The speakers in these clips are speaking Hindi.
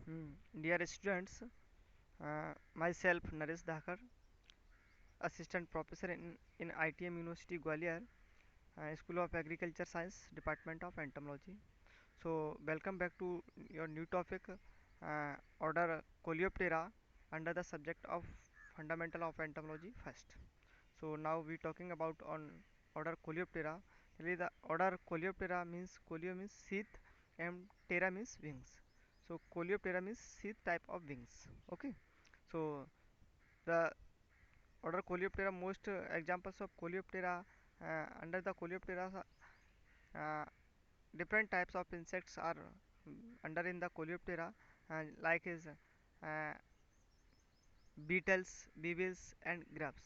Dear students, myself Naresh Dhakar, Assistant Professor in ITM University Gwalior, School of Agriculture Science, Department of Entomology. So, welcome back to your new topic, order Coleoptera under the subject of Fundamental of Entomology first. So, now we talking about on order Coleoptera. Really the order Coleoptera means coleo means sheath and ptera means wings. So, Coleoptera means sheath type of wings. Okay. So, the order Coleoptera, most examples of Coleoptera, under the Coleoptera, uh, different types of insects are under in the Coleoptera, like is uh, beetles, beetles and grubs.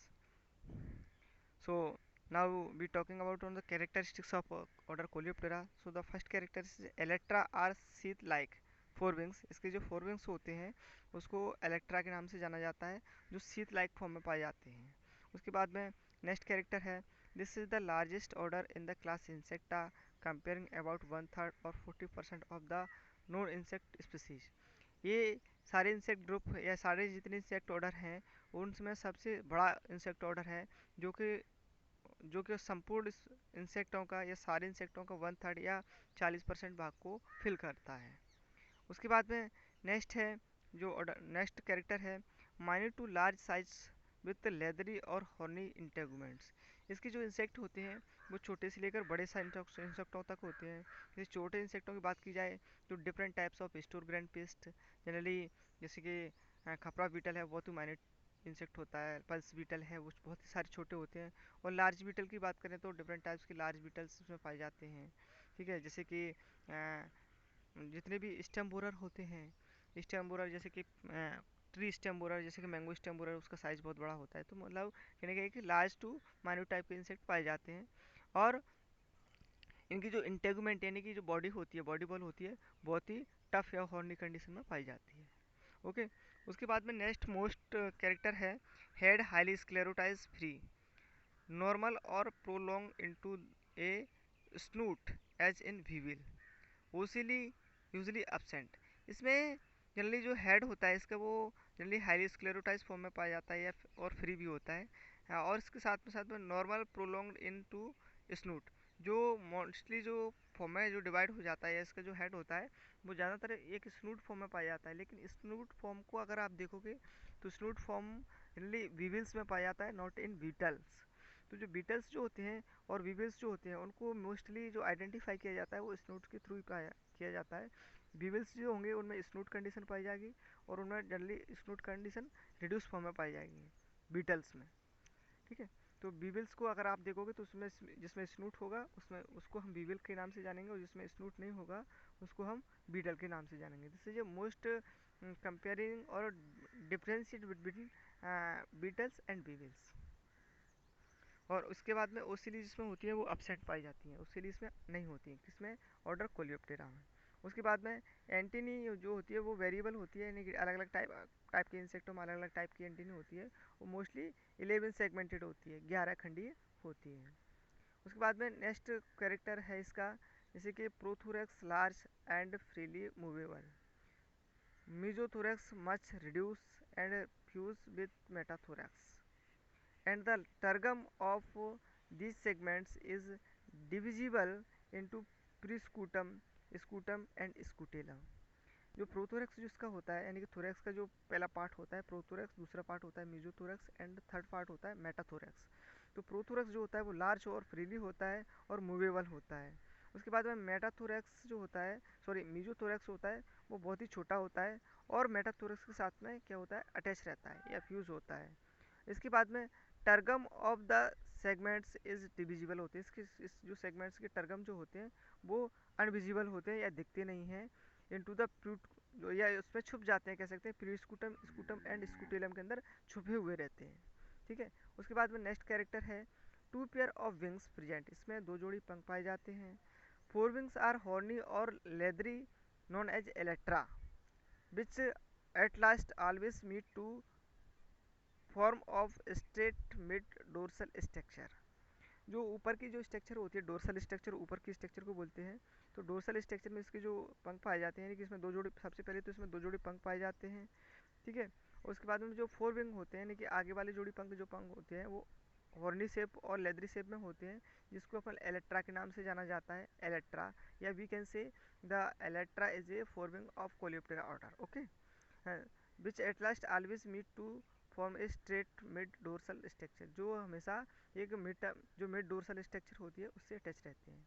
So now we talking about on the characteristics of order Coleoptera. So the first character is Elytra are sheath like four wings. इसके जो फोर विंग्स होते हैं उसको एलेक्ट्रा के नाम से जाना जाता है, जो शीत लाइक फॉर्म में पाए जाते हैं. उसके बाद में नेक्स्ट कैरेक्टर है this is the largest order in the class insecta comparing about one third और 40% of the non insect species. ये सारे इंसेक्ट ग्रुप या सारे जितने इंसेक्ट ऑर्डर हैं उनमें सबसे बड़ा इंसेक्ट ऑर्डर है, जो कि संपूर्ण इंसेक्टों का या सारे इंसेक्टों का वन थर्ड या 40% भाग को फिल करता है. उसके बाद में नेक्स्ट है जो नेक्स्ट कैरेक्टर है minor to large size with leathery और हॉर्नी इंटेगुमेंट्स. इसके जो इंसेक्ट होते हैं वो छोटे से लेकर बड़े इंसेक्टों तक होते हैं. जैसे छोटे इंसेक्टों की बात की जाए तो different types of store grand paste generally, जैसे कि खपरा बीटल है बहुत ही माइनर इंसेक्ट होता है, पल्स बीटल है वो बहुत ही सारे छोटे होते हैं. और लार्ज बीटल की बात करें तो डिफरेंट टाइप्स के लार्ज बीटल्स उसमें पाए जाते हैं. ठीक है, जैसे कि जितने भी स्टेम बोरर होते हैं, स्टेम बोरर जैसे कि ट्री स्टेम बोरर, जैसे कि मैंगो स्टेम बोरर, उसका साइज़ बहुत बड़ा होता है. तो मतलब कहने का है कि लार्ज टू माइन्यूट टाइप के इंसेक्ट पाए जाते हैं. और इनकी जो इंटेगुमेंट यानी कि जो बॉडी होती है, बॉडी बॉल होती है, बहुत ही टफ या हॉर्नी कंडीशन में पाई जाती है. ओके. उसके बाद में नेक्स्ट मोस्ट कैरेक्टर है head highly sclerotize free normal और prolong into a snout as in weevil ocelli usually absent. इसमें जनरली जो हेड होता है इसका वो जनरली हाईली स्क्लेरोटाइज फॉर्म में पाया जाता है या और फ्री भी होता है. और इसके साथ में नॉर्मल प्रोलॉन्ग्ड इनटू स्नूट, जो मोस्टली जो फॉर्म है जो डिवाइड हो जाता है, इसका जो हेड होता है वो ज़्यादातर एक स्नूट फॉर्म में पाया जाता है. लेकिन स्नूट फॉर्म को अगर आप देखोगे तो स्नूट फॉर्म जनरली वीविल्स में पाया जाता है, नॉट इन बीटल्स. तो जो बीटल्स जो होते हैं और वीविल्स जो होते हैं उनको मोस्टली जो आइडेंटिफाई किया जाता है वो स्नूट के थ्रू किया जाता है. वीविल्स जो होंगे उनमें स्नूट कंडीशन पाई जाएगी और उनमें जनरली स्नूट कंडीशन रिड्यूस फॉर्म में पाई जाएगी बीटल्स में. ठीक है. तो बीविल्स को अगर आप देखोगे तो उसमें जिसमें स्नूट होगा उसमें उसको हम बीविल के नाम से जानेंगे, और जिसमें स्नूट नहीं होगा उसको हम बीटल के नाम से जानेंगे. This is a most comparing और डिफरेंशिएट बिटवीन बीटल्स एंड बीविल्स. और उसके बाद में ओसिली जिसमें होती है वो अपसेट पाई जाती हैं, ओसिली इसमें नहीं होती है, किसमें ऑर्डर कोलियोप्टेरा में. उसके बाद में एंटीनी जो होती है वो वेरिएबल होती है, यानी कि अलग अलग टाइप के इंसेक्टों में अलग अलग टाइप की एंटीनी होती है. वो मोस्टली 11 सेगमेंटेड होती है, 11 खंडीय होती है. उसके बाद में नेक्स्ट कैरेक्टर है इसका, जैसे कि prothorax large and freely movable, mesothorax much reduce and fuse with metathorax, and the tergum of these segments is divisible into prescutum, scutum and scutellum. जो प्रोथोरेक्स जिसका होता है यानी कि थोरेक्स का जो पहला पार्ट होता है प्रोथोरेक्स, दूसरा पार्ट होता है मेजोथोरेक्स एंड थर्ड पार्ट होता है मेटाथोरेक्स. तो प्रोथोरेक्स जो होता है वो लार्ज और फ्रीली होता है और मूवेबल होता है. उसके बाद में मेटाथोरेक्स जो होता है, सॉरी मेजोथोरेक्स होता है, वो बहुत ही छोटा होता है और मेटाथोरेक्स के साथ में क्या होता है अटैच रहता है या फ्यूज होता है. इसके बाद में tergum of the segments is divisible होते हैं. इसके इस जो सेगमेंट्स के टर्गम जो होते हैं वो अनविजिबल होते हैं या दिखते नहीं हैं इनटू द प्रूट, या उसमें छुप जाते हैं, कह सकते हैं प्रीस्कुटम स्कुटम एंड स्कुटेलम के अंदर छुपे हुए रहते हैं. ठीक है. उसके बाद में नेक्स्ट कैरेक्टर है two pair of wings present. इसमें दो जोड़ी पंख पाए जाते हैं. फोर विंग्स आर हॉर्नी और leathery known as elytra which at last always meet to form of straight mid dorsal structure. जो ऊपर की जो स्ट्रक्चर होती है डोर्सल स्ट्रक्चर, ऊपर की स्ट्रक्चर को बोलते हैं। तो डोर्सल स्ट्रक्चर में इसके जो पंख पाए जाते हैं, कि इसमें दो जोड़े, सबसे पहले तो इसमें दो जोड़े पंख पाए जाते हैं, ठीक है। और उसके बाद में जो फोर विंग होते हैं, यानी कि आगे वाले जोड़ी पंख, जो पंख होते हैं वो हॉर्नी शेप और लेदरी शेप में होते हैं, जिसको अपन एलेक्ट्रा के नाम से जाना जाता है, एलेक्ट्रा, या we can say the elytra is a fore wing of Coleoptera order, okay, which at last always meet to form a straight mid dorsal structure, जो हमेशा एक मिड, जो मिड डोर्सल स्ट्रक्चर होती है उससे अटैच रहते हैं।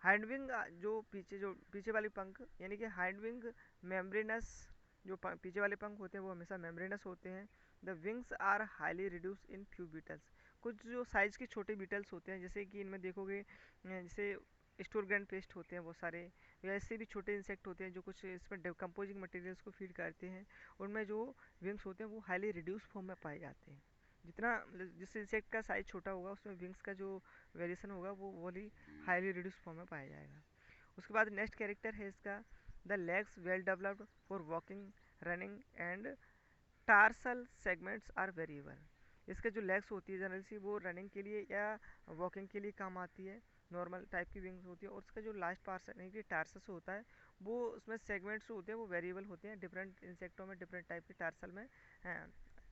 हैंडविंग, जो पीछे वाली पंख, यानी कि हैंडविंग मेम्ब्रेनस, जो पीछे वाले पंख होते हैं वो हमेशा मेम्ब्रेनस होते हैं। The wings are highly reduce in few beetles, कुछ जो साइज के छोटे बीटल्स होते हैं, जैसे कि इनमें देखोगे जैसे स्टोर ग्रैंड पेस्ट होते हैं बहुत सारे, या ऐसे भी छोटे इंसेक्ट होते हैं जो कुछ इसमें डिकम्पोजिंग मटेरियल्स को फीड करते हैं, उनमें जो विंग्स होते हैं वो हाईली रिड्यूस फॉर्म में पाए जाते हैं। जितना, जिस इंसेक्ट का साइज छोटा होगा उसमें विंग्स का जो वेरिएशन होगा वो वही हाईली रिड्यूस फॉर्म में पाया जाएगा। उसके बाद नेक्स्ट कैरेक्टर है इसका, the legs well developed for walking, running and tarsal segments are variable. इसके जो लेग्स होती है जनरली सी, वो रनिंग के लिए या वॉकिंग के लिए काम आती है, नॉर्मल टाइप की विंग्स होती है। और उसका जो लास्ट पार्ट यानी कि टार्सस होता है, वो उसमें सेगमेंट्स होते हैं वो वेरिएबल होते हैं, डिफरेंट इंसेक्टों में डिफरेंट टाइप के टार्सल में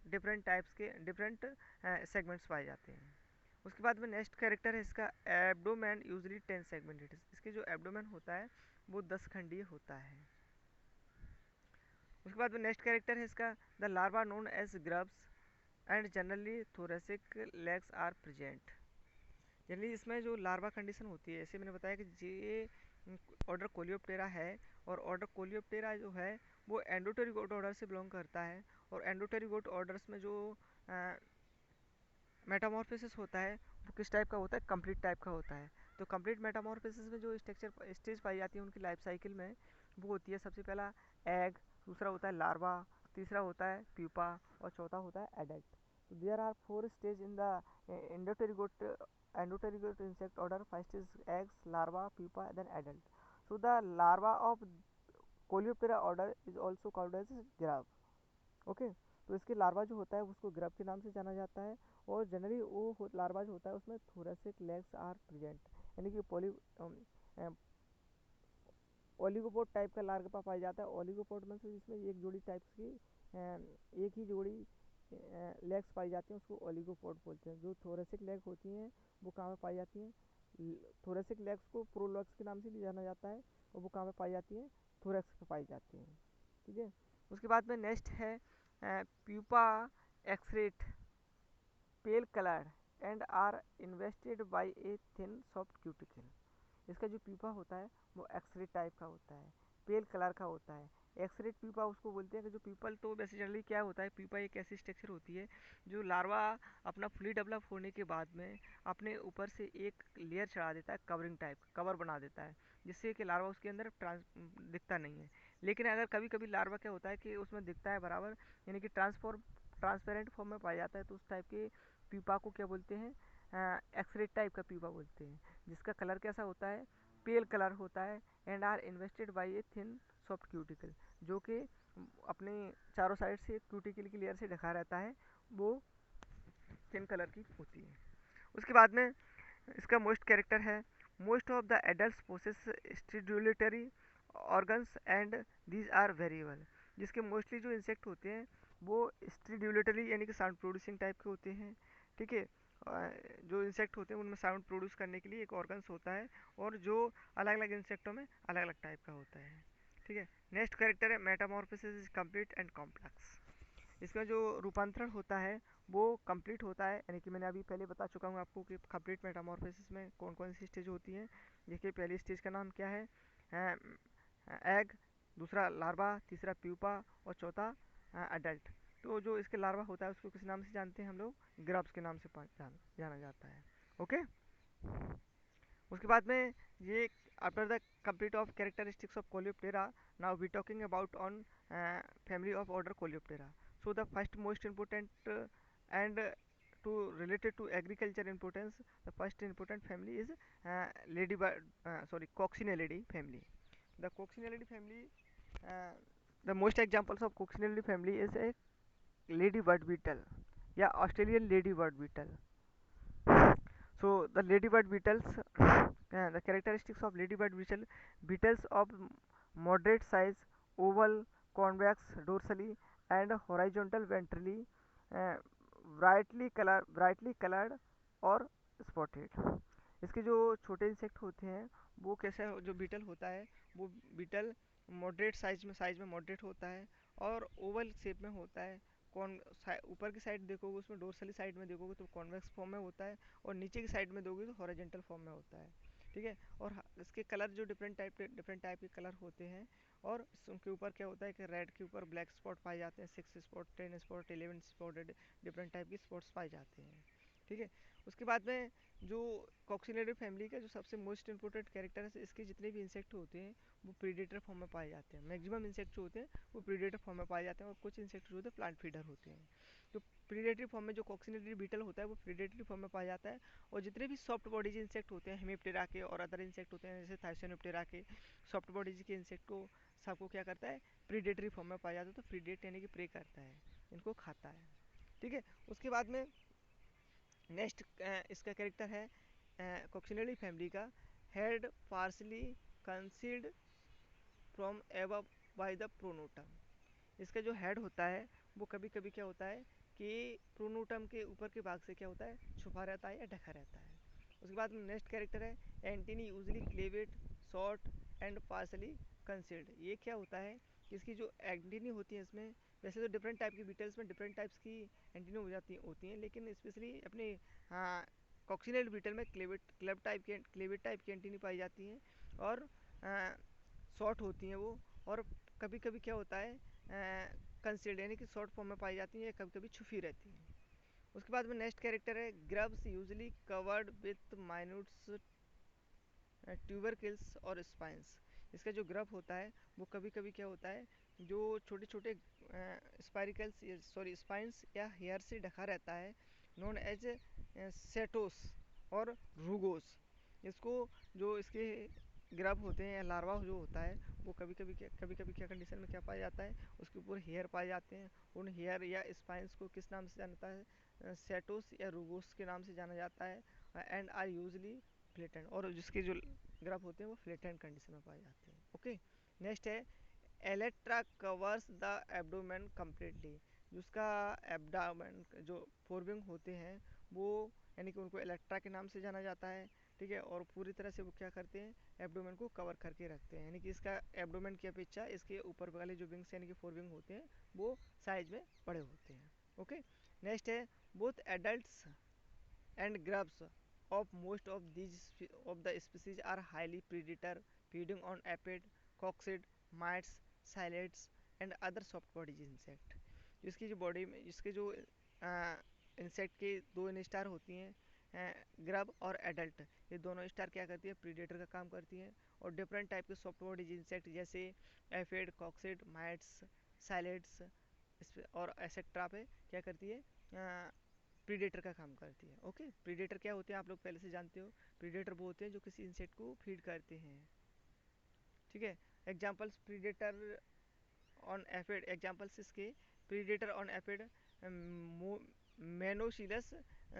डिफरेंट टाइप्स के डिफरेंट सेगमेंट्स पाए जाते हैं। उसके बाद में नेक्स्ट कैरेक्टर है इसका, एब्डोमेन यूजली 10 सेगमेंटेड, इसके जो एब्डोमेन होता है वो 10 खंडीय होता है। उसके बाद में नेक्स्ट कैरेक्टर है इसका, the larva known as grubs and generally thoracic legs are present. Generally इसमें जो लार्वा कंडीशन होती है, जैसे मैंने बताया कि ये ऑर्डर कोलियोप्टेरा है, और ऑर्डर कोलियोप्टेरा जो है वो एंडोटेरिगोट ऑर्डर से बिलोंग करता है। और एंडोटेरिगोट ऑर्डर्स में जो मेटामॉर्फोसिस होता है वो किस टाइप का होता है, कंप्लीट टाइप का होता है। तो कंप्लीट मेटामॉर्फोसिस में जो स्ट्रक्चर स्टेज पाई जाती है उनकी लाइफ साइकिल में, वो होती है सबसे पहला एग, दूसरा होता है लार्वा, तीसरा होता है प्यूपा, और चौथा होता है एडल्ट। तो there are 4 stage in the endopterygote insect order. First is eggs, larva, pupa, then adult. So the larva of Coleoptera order is also called as grub, okay. तो इसके लार्वा जो होता है उसको ग्रब के नाम से जाना जाता है। और जनरली वो लार्वा जो होता है उसमें थोरेसिक लेग्स आर प्रेजेंट, यानी कि ओलिगोपोड टाइप का लार्वा पाया जाता है। ओलिगोपोड में से जिसमें एक जोड़ी टाइप्स की एक ही जोड़ी लेग्स पाई जाती हैं उसको ओलिगोपोड बोलते हैं। जो थोरेसिक लेग होती हैं वो कहाँ में पाई जाती हैं, थोरेसिक लेग्स को प्रोलॉक्स के नाम से भी जाना जाता है, और वो कहाँ में पाई जाती हैं, थोरेक्स पे पाई जाती हैं, ठीक है। उसके बाद में नेक्स्ट है pupa exarate, pale colour and are invested by a thin soft cuticle. इसका जो प्यूपा होता है वो एक्सरे टाइप का होता है, पेल कलर का होता है। एक्सरेट प्यूपा उसको बोलते हैं कि जो पीपल, तो वैसे जनरली क्या होता है, प्यूपा एक ऐसी स्ट्रक्चर होती है जो लार्वा अपना फुली डेवलप होने के बाद में अपने ऊपर से एक लेयर चढ़ा देता है, कवरिंग टाइप कवर बना देता है, जिससे कि लार्वा उसके अंदर दिखता नहीं है। लेकिन अगर कभी कभी लार्वा क्या होता है कि उसमें दिखता है बराबर, यानी कि ट्रांसपेरेंट फॉर्म में पाया जाता है, तो उस टाइप के प्यूपा को क्या बोलते हैं, एक्सरे टाइप का प्यूपा बोलते हैं, जिसका कलर कैसा होता है, पेल कलर होता है। And are invested by a thin soft cuticle, जो कि अपने चारों साइड से क्यूटिकल की लेयर से ढका रहता है, वो थिन कलर की होती है। उसके बाद में इसका मोस्ट कैरेक्टर है, most of the adult possess stridulatory organs and these are variable. जिसके मोस्टली जो इंसेक्ट होते हैं वो स्टिड्यूलेटरी यानी कि साउंड प्रोड्यूसिंग टाइप के होते हैं, ठीक है। जो इंसेक्ट होते हैं उनमें साउंड प्रोड्यूस करने के लिए एक ऑर्गन्स होता है, और जो अलग अलग इंसेक्टों में अलग अलग टाइप का होता है, ठीक है। नेक्स्ट कैरेक्टर है Metamorphosis is complete and complex. इसका जो रूपांतरण होता है वो कंप्लीट होता है, यानी कि मैंने अभी पहले बता चुका हूँ आपको कि कंप्लीट मेटामॉर्फोसिस में कौन कौन सी स्टेज होती हैं। देखिए पहली स्टेज का नाम क्या है, एग, दूसरा लार्वा, तीसरा प्यूपा, और चौथा अडल्ट। तो जो इसके लार्वा होता है उसको किस नाम से जानते हैं हम लोग, ग्रब्स के नाम से जाना जाता है, ओके। उसके बाद में ये after the complete of characteristics of Coleoptera, now we talking about on family of order Coleoptera. So the first most important and to related to agriculture importance, the first important family is coccinellidae family. The coccinellidae family, uh, the most examples of coccinellidae family is a ladybird beetle या Australian lady bird beetle. So the ladybird beetles, the characteristics of ladybird beetles of moderate size, oval, convex dorsally and horizontal ventrally, uh, brightly colored और spotted. इसके जो छोटे इंसेक्ट होते हैं वो कैसे, जो बीटल होता है वो बीटल मॉडरेट साइज में मॉडरेट होता है और ओवल शेप में होता है। कौन ऊपर की साइड देखोगे उसमें डोर्सली साइड में देखोगे तो कॉन्वेक्स फॉर्म में होता है और नीचे की साइड में दोगे तो हॉरिजॉन्टल फॉर्म में होता है। ठीक है। और इसके कलर जो डिफरेंट टाइप के कलर होते हैं और उनके ऊपर क्या होता है कि रेड के ऊपर ब्लैक स्पॉट पाए जाते हैं, 6 spot, 10 spot, 11 spotted different type के स्पॉट्स पाए जाते हैं। ठीक है। उसके बाद में जो कॉक्सिनिडे फैमिली का जो सबसे मोस्ट इंपॉर्टेंट कैरेक्टर है, इसके जितने भी इंसेक्ट होते हैं वो प्रीडेटर फॉर्म में पाए जाते हैं। मैक्सिमम इंसेक्ट जो होते हैं वो प्रीडेटर फॉर्म में पाए जाते हैं और कुछ इंसेक्ट जो होते हैं प्लांट फीडर होते हैं। तो प्रीडेटरी फॉर्म में जो कॉक्सिनिडे बीटल होता है वो प्रीडेटरी फॉर्म में पाया जाता है और जितने भी सॉफ्ट बॉडीज इंसेक्ट होते हैं हेमिप्टेरा के और अदर इंसेक्ट होते हैं जैसे थाइसोनिप्टेरा के, सॉफ्ट बॉडीज के इंसेक्ट को सबको क्या करता है, प्रीडेटरी फॉर्म में पाया जाता है। तो प्रीडेट यानी कि प्रे करता है, इनको खाता है। ठीक है। उसके बाद में नेक्स्ट इसका कैरेक्टर है कॉक्सिनिडी फैमिली का, head partly concealed from above by the pronotum. इसका जो हेड होता है वो कभी कभी क्या होता है कि प्रोनोटम के ऊपर के भाग से क्या होता है, छुपा रहता है या ढका रहता है। उसके बाद नेक्स्ट कैरेक्टर है antennae usually clavate short and partly concealed. ये क्या होता है कि इसकी जो एंटीनी होती है इसमें, वैसे तो डिफरेंट टाइप की बीटल्स में डिफरेंट टाइप्स की एंटीनी हो जाती होती हैं लेकिन स्पेशली अपने कॉक्सिनेट बीटल में क्लेवेट टाइप की एंटीनी पाई जाती हैं और शॉर्ट होती हैं वो। और कभी कभी क्या होता है कंसील्ड यानी कि शॉर्ट फॉर्म में पाई जाती हैं या कभी कभी छुपी रहती हैं। उसके बाद में नेक्स्ट कैरेक्टर है ग्रब्स यूजली कवर्ड विथ माइन्यूट्स ट्यूबरकिल्स और स्पाइंस। इसका जो ग्रब होता है वो कभी कभी क्या होता है, जो छोटे छोटे स्पाइरिकल्स सॉरी स्पाइंस या हेयर से ढका रहता है, नोन एज सेटोस और रूगोस। इसको जो इसके ग्रब होते हैं या लार्वा जो होता है वो कभी कभी क्या कंडीशन में क्या पाया जाता है, उसके ऊपर हेयर पाए जाते हैं। उन हेयर या स्पाइंस को किस नाम से जानता है, सेटोस या रूगोस के नाम से जाना जाता है एंड आर यूजली फ्लैटेंड, और जिसके जो ग्राफ होते हैं वो फ्लैटेंड कंडीशन में पाए जाते हैं। ओके। नेक्स्ट है Electra covers the abdomen completely. जिसका एब्डामेन जो फोरविंग होते हैं वो यानी कि उनको इलेक्ट्रा के नाम से जाना जाता है। ठीक है। और पूरी तरह से वो क्या करते हैं, एब्डोमेन को कवर करके रखते हैं, यानी कि इसका एब्डोमेन की अपेक्षा इसके ऊपर वाले जो विंग्स यानी कि फोरविंग होते हैं वो साइज में बड़े होते हैं। ओके। नेक्स्ट है both adults and grubs of most of these of the species are highly predator, feeding on aphid, coccyid, mites, psyllids and other soft bodied insect। इसकी जो बॉडी में इसके जो इंसेक्ट के दो स्टार होती हैं ग्रब और एडल्ट, ये दोनों स्टार क्या करती है, प्रीडेटर का काम करती हैं और डिफरेंट टाइप के सॉफ्ट बॉडीज इंसेक्ट जैसे एफिड, कॉक्सिड, माइट्स, साइलिड्स और एसेट्रा पे क्या करती है, प्रीडेटर का काम करती है। ओके। प्रीडेटर क्या होते हैं आप लोग पहले से जानते हो, प्रीडेटर वो होते हैं जो किसी इंसेक्ट को फीड करते हैं। ठीक है। Examples predator on aphid, examples इसके predator on aphid Menochilus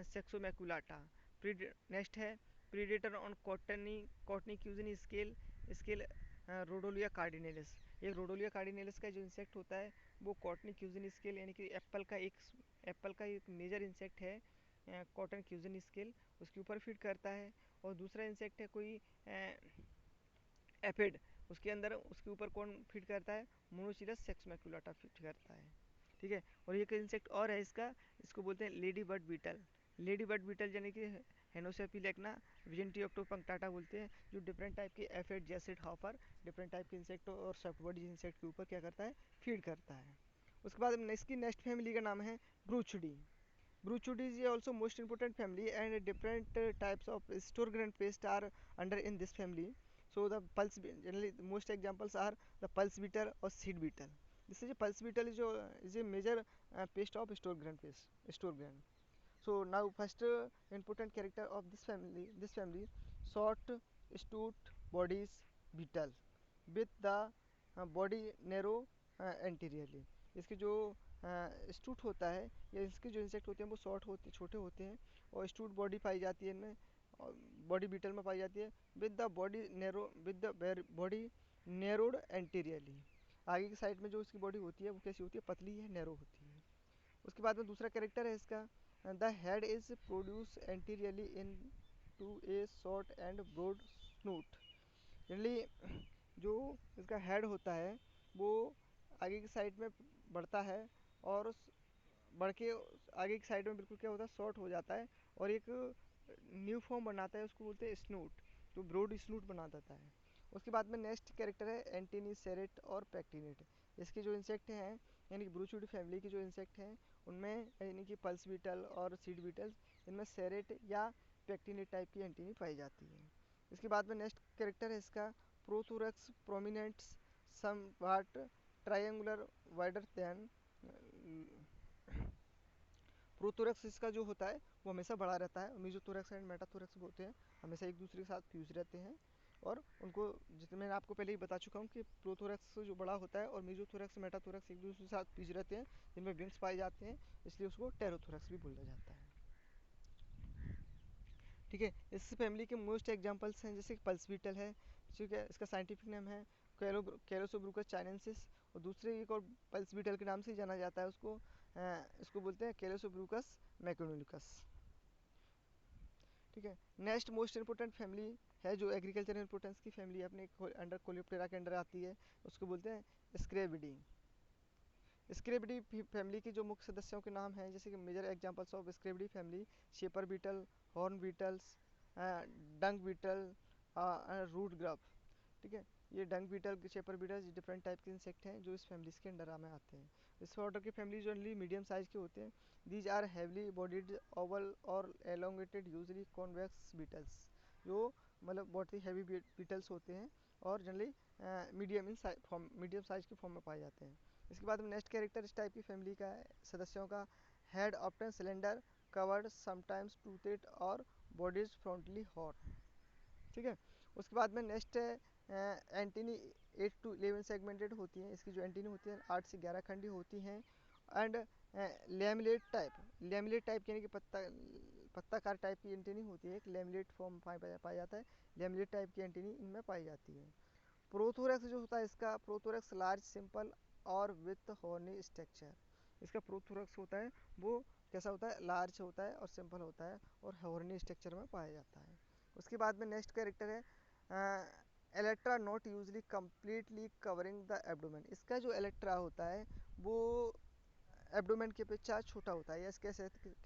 sexmaculata. Next है predator on cottony cushion scale scale Rodolia cardinalis. ये रोडोलिया कार्डिनेलिस का जो इंसेक्ट होता है वो कॉटनी क्यूजन स्केल यानी कि एप्पल का एक मेजर इंसेक्ट है कॉटन क्यूजन स्केल, उसके ऊपर फीड करता है। और दूसरा इंसेक्ट है कोई एफिड, उसके अंदर उसके ऊपर कौन फीड करता है, मोनोसिलस सेक्स मैकुलाटा फीड करता है। ठीक है। और ये इंसेक्ट और है इसका, इसको बोलते हैं lady bird beetle. Lady bird beetle यानी कि हेनोसेपिलेक्ना विजेंटियोक्टो पंक्टाटा बोलते हैं, जो डिफरेंट टाइप के एफिड जैसे हॉपर डिफरेंट टाइप के इंसेक्ट और सॉफ्ट बॉडी इंसेक्ट के ऊपर क्या करता है, फीड करता है। उसके बाद इसकी नेक्स्ट फैमिली का नाम है ब्रूचुडी। Bruchudi is also most important family and different types of store grain paste are under in this family. So the generally the most examples are the pulse beater or seed beetle. This is a pulse beetle is a major paste of store grain. So now first important character of this family short stout bodies beetle with the body narrow anteriorly. इसके जो स्टूट होता है या इसके जो इंसेक्ट होते हैं वो शॉर्ट होते छोटे होते हैं, और स्टूट बॉडी पाई जाती है इनमें, बॉडी बीटल में पाई जाती है, with the body narrowed anteriorly. आगे की साइड में जो इसकी बॉडी होती है वो कैसी होती है, पतली है, नैरो होती है। उसके बाद में दूसरा कैरेक्टर है इसका, the head is produce anteriorly into a short and broad snout. Generally जो इसका हेड होता है वो आगे की साइड में बढ़ता है, और बढ़ के आगे की साइड में बिल्कुल क्या होता है, शॉर्ट हो जाता है, और एक न्यू फॉर्म बनाता है, उसको बोलते हैं स्नूट, जो ब्रॉड स्नूट बना देता है। उसके बाद में नेक्स्ट कैरेक्टर है एंटीनी सेरेट और पैक्टिनेट। इसके जो इंसेक्ट हैं, यानी कि ब्रूचूडी फैमिली के जो इंसेक्ट हैं उनमें, यानी कि पल्स बीटल और सीड बीटल्स, इनमें सेरेट या पैक्टिनेट टाइप की एंटीनी पाई जाती है। इसके बाद में नेक्स्ट कैरेक्टर है इसका प्रोथोरक्स प्रोमिनेंट्स, सम वाट ट्रायंगुलर वाइडर दैन। प्रोथोरक्स इसका जो होता है वो हमेशा बड़ा रहता है, मीजोथोरक्स एंड मेटाथोरक्स होते हैं हमेशा एक दूसरे के साथ फ्यूज रहते हैं, और उनको जितने मैंने आपको पहले ही बता चुका हूँ कि प्रोथोरक्स जो बड़ा होता है और मीजोथोरक्स मेटाथोरक्स एक दूसरे के साथ फ्यूज रहते हैं, जिनमें विंग्स पाए जाते हैं, इसलिए उसको टेरोथोरक्स भी बोला जाता है। ठीक है, इस फैमिली के मोस्ट एग्जांपल्स हैं, जैसे पल्स बीटल है, ठीक है, इसका साइंटिफिक नेम है कैरोसोब्रूकस चाइनेंसिस, और दूसरे एक और पल्स बीटल के नाम से जाना जाता है उसको, इसको बोलते हैं कैरोसोब्रूकस मैक्रोनिकस। ठीक है, नेक्स्ट मोस्ट इंपोर्टेंट फैमिली है जो एग्रीकल्चर इंपोर्टेंस की फैमिली अपने अंडर कोलियोप्टेरा के अंडर आती है, उसको बोलते हैं स्क्रेबिडी। स्क्रेबिडी फैमिली के जो मुख्य सदस्यों के नाम हैं, जैसे कि major examples of Scarabaeidae family, chafer beetle, horn beetles, dung beetle, root grub. ठीक है, ये dung beetle, chafer beetle different type के इंसेक्ट हैं जो इस फैमिलीज के अंडर में आते हैं। इस ऑर्डर की फैमिली जनरली मीडियम साइज के होते हैं। These are heavily bodied oval और एलोंगेटेड यूजली कॉन्वेक्स बीटल्स, जो मतलब बहुत ही हैवी बीटल्स होते हैं और जनरली मीडियम साइज के फॉर्म में पाए जाते हैं। इसके बाद में नेक्स्ट कैरेक्टर इस टाइप की फैमिली का है, सदस्यों का, head often cylinder covered sometimes toothed और बॉडीज फ्रंटली हॉर्न। ठीक है, उसके बाद में नेक्स्ट है एंटीनी 8 to 11 सेगमेंटेड होती हैं, इसकी जो एंटीनी होती है 8 से 11 खंडी होती हैं, एंड लेमलेट टाइप यानी कि पत्ताकार टाइप की एंटीनी होती है, एक लेमलेट फॉर्म पाया जाता है, लेमलेट टाइप की एंटीनी इनमें पाई जाती है। प्रोथोरक्स जो होता है इसका, प्रोथोरक्स लार्ज सिंपल और विथ हॉर्नी स्ट्रक्चर। इसका प्रोथोरक्स होता है वो कैसा होता है, लार्ज होता है और सिंपल होता है और हॉर्नी स्ट्रक्चर में पाया जाता है। उसके बाद में नेक्स्ट कैरेक्टर है elytra not usually completely covering the abdomen. इसका जो एलेक्ट्रा होता है वो एब्डोमेन के अपेक्षा छोटा होता है, या कह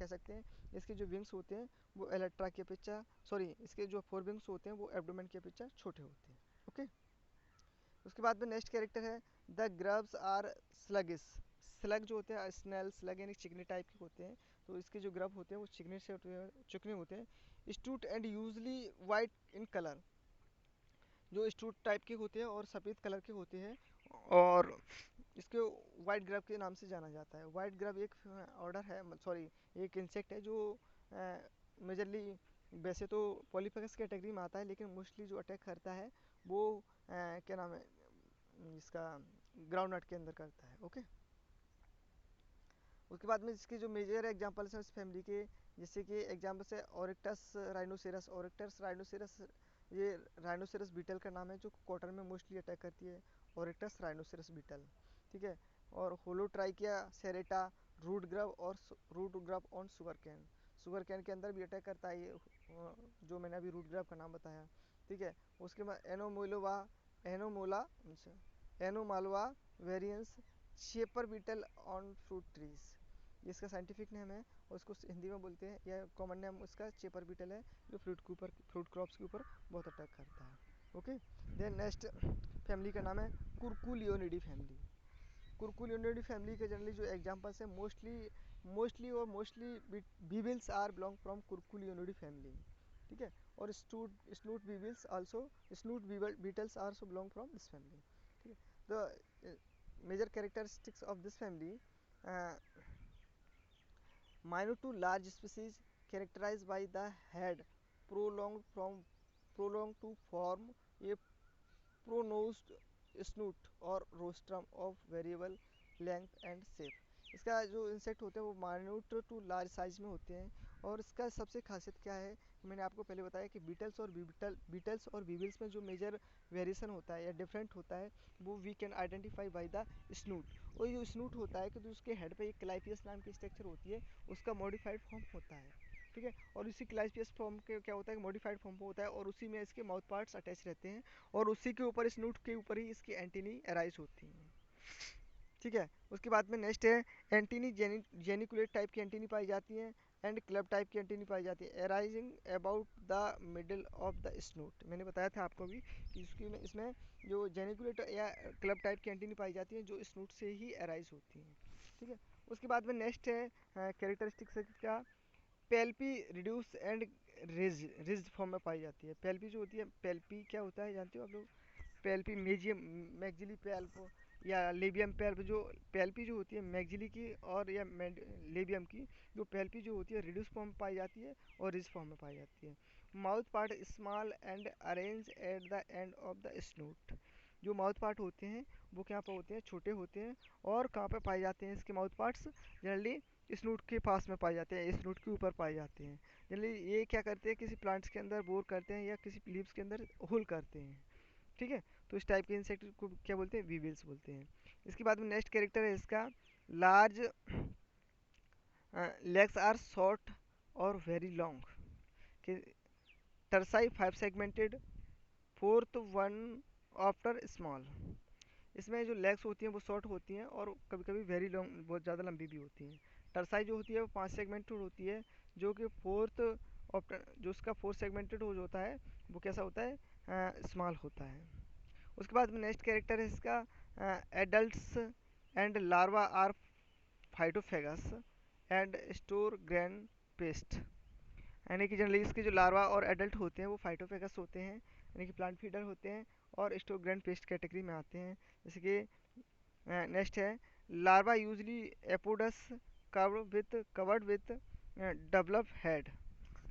सकते हैं इसके जो विंग्स होते हैं वो एलेक्ट्रा के अपेक्षा, सॉरी, इसके जो फोर विंग्स होते हैं वो एब्डोमेन के अपेक्षा छोटे होते हैं। ओके, उसके बाद में नेक्स्ट कैरेक्टर है the grubs are sluggish. Slug जो होते हैं, स्नेल स्लग यानी चिकनी टाइप के होते हैं, तो इसके जो ग्रब होते हैं वो चिकने होते हैं, stout and usually white in colour. जो स्टूट टाइप के होते हैं और सफ़ेद कलर के होते हैं, और इसके वाइट ग्रब के नाम से जाना जाता है। वाइट ग्रब एक ऑर्डर है, सॉरी, एक इंसेक्ट है जो मेजरली वैसे तो पॉलीफेगस कैटेगरी में आता है, लेकिन मोस्टली जो अटैक करता है वो क्या नाम है इसका, ग्राउंड नट के अंदर करता है। ओके, उसके बाद में इसके जो मेजर एग्जांपल्स हैं इस फैमिली के, जैसे कि एग्जांपल्स है ओरिक्टस राइनोसेरस। ओरिक्टस राइनोसेरस ये राइनोसेरस बीटल का नाम है जो कॉटन में मोस्टली अटैक करती है, ओरिक्टस राइनोसेरस बीटल। ठीक है, और होलोट्राइकिया सेरेटा, रूट ग्रब और root grub on sugarcane. Sugarcane के अंदर भी अटैक करता है ये, जो मैंने अभी रूट ग्रब का नाम बताया। ठीक है, उसके बाद Anomala anomala varians chafer beetle on fruit trees, ये इसका साइंटिफिक नेम है, और इसको हिंदी में बोलते हैं, या कॉमन नेम इसका चेपर बीटल है, जो फ्रूट क्रॉप्स के ऊपर बहुत अटैक करता है। ओके, देन नेक्स्ट फैमिली का नाम है कुरकुलियोनिडी फैमिली। कुरकुलियोनिडी फैमिली के जनरली जो एग्जांपल्स हैं, mostly weevils are belong from Curculionidae family. ठीक है, और snout weevils also, snout beetles also belong from this family. ठीक है, the major characteristics of this family, minor to large species characterized by the head prolonged from prolonged to form a pronosed snoot or rostrum of variable length and shape. इसका जो इंसेक्ट होते हैं वो माइन्यूट टू लार्ज साइज में होते हैं। और इसका सबसे खासियत क्या है, मैंने आपको पहले बताया कि बीटल्स और बीविल्स में जो मेजर वेरिएशन होता है या डिफरेंट होता है, वो we can identify by the snout. और ये स्नूट होता है कि जो उसके हेड पे एक क्लाइपियस नाम की स्ट्रक्चर होती है, उसका मॉडिफाइड फॉर्म होता है। ठीक है, और इसी क्लाइपियस फॉर्म के क्या होता है, मॉडिफाइड फॉर्म होता है, और उसी में इसके माउथ पार्ट्स अटैच रहते हैं, और उसी के ऊपर स्नूट के ऊपर ही इसकी एंटीनी अराइज होती हैं। ठीक है, उसके बाद में नेक्स्ट है एंटीनी जेनिकुलेट टाइप की एंटीनी पाई जाती हैं, एंड क्लब टाइप की एंटीनी पाई जाती है arising about the middle of the snout. मैंने बताया था आपको भी कि इसमें जो जेनिकुलेट या क्लब टाइप की एंटीनी पाई जाती हैं जो स्नोट से ही अराइज होती हैं। ठीक है, उसके बाद में नेक्स्ट है कैरेक्टरिस्टिक्स का पेल्पी रिड्यूस एंड रिज फॉर्म में पाई जाती है। पेल्पी जो होती है, पेल्पी क्या होता है जानते हो आप लोग? पेल्पी मेजियम मैगजिली पेल्प या लेबियम पेल्प। जो पेल्पी जो होती है मैगजिली की और या लेबियम की, जो पेल्पी जो होती है रिड्यूस फॉर्म में पाई जाती है और रिज फॉर्म में पाई जाती है। Mouth part small and arranged at the end of the snout. जो माउथ पार्ट होते हैं वो क्या पे होते हैं, छोटे होते हैं। और कहाँ पे पाए जाते हैं इसके माउथ पार्ट्स? जनरली स्नूट के पास में पाए जाते हैं, स्नूट के ऊपर पाए जाते हैं। जनरली ये क्या करते हैं, किसी प्लांट्स के अंदर बोर करते हैं या किसी लीव्स के अंदर होल करते हैं। ठीक है, तो इस टाइप के इंसेक्ट को क्या बोलते हैं? वीविल्स बोलते हैं। इसके बाद में नेक्स्ट कैरेक्टर है इसका लार्ज लेग्स आर शॉर्ट और very long. Tarsi 5 segmented, fourth one after small. इसमें जो लेग्स होती हैं वो शॉर्ट होती हैं और कभी कभी वेरी लॉन्ग, बहुत ज़्यादा लंबी भी होती हैं। टर्साई जो होती है वो 5 सेगमेंटेड होती है, जो कि फोर्थ ऑप्टर जो उसका फोर्थ सेगमेंटेड हो होता है वो कैसा होता है? स्मॉल होता है। उसके बाद में नेक्स्ट कैरेक्टर है इसका adults and larva are phytophagous and store grain pest. यानी कि जनरली इसके जो लार्वा और एडल्ट होते हैं वो फाइटोफेगस होते हैं, यानी कि प्लांट फीडर होते हैं, और स्टोर ग्रैन पेस्ट कैटेगरी में आते हैं। जैसे कि नेक्स्ट है larva usually apodous covered with develop head.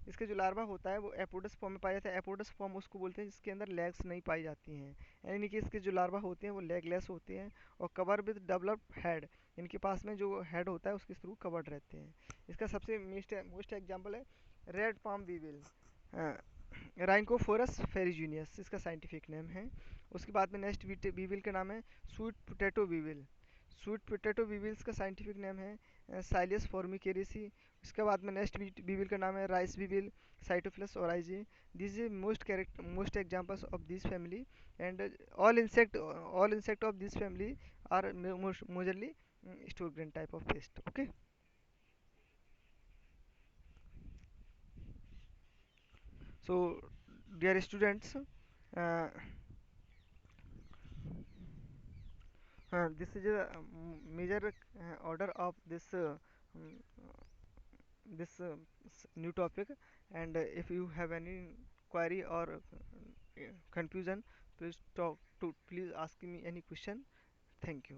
इसके जो लार्वा होता है वो एपोडस फॉर्म में पाया जाता है। एपोडस फॉर्म उसको बोलते हैं जिसके अंदर लेग्स नहीं पाई जाती हैं, यानी कि इसके जो लार्वा होते हैं वो लेगलेस होते हैं और कवर विद डेवलप्ड हेड। इनके पास में जो हेड होता है उसके थ्रू कवर्ड रहते हैं। इसका सबसे मोस्ट एग्जाम्पल है रेड पाम वीविल, राइनकोफोरस फेरिजूनियस इसका साइंटिफिक नेम है। उसके बाद में नेक्स्ट वीविल का नाम है sweet potato weevil. Sweet potato weevils का साइंटिफिक नेम है साइलियस फॉर्मिकेरेसी। इसके बाद में नेक्स्ट वीविल का नाम है rice weevil, Sitophilus oryzae. This is most examples of this family, and all insect of this family are majorly store grain type of pest. Okay, so dear students, uh, this is a major order of um, this new topic. And if you have any query or confusion, please ask me any question. Thank you.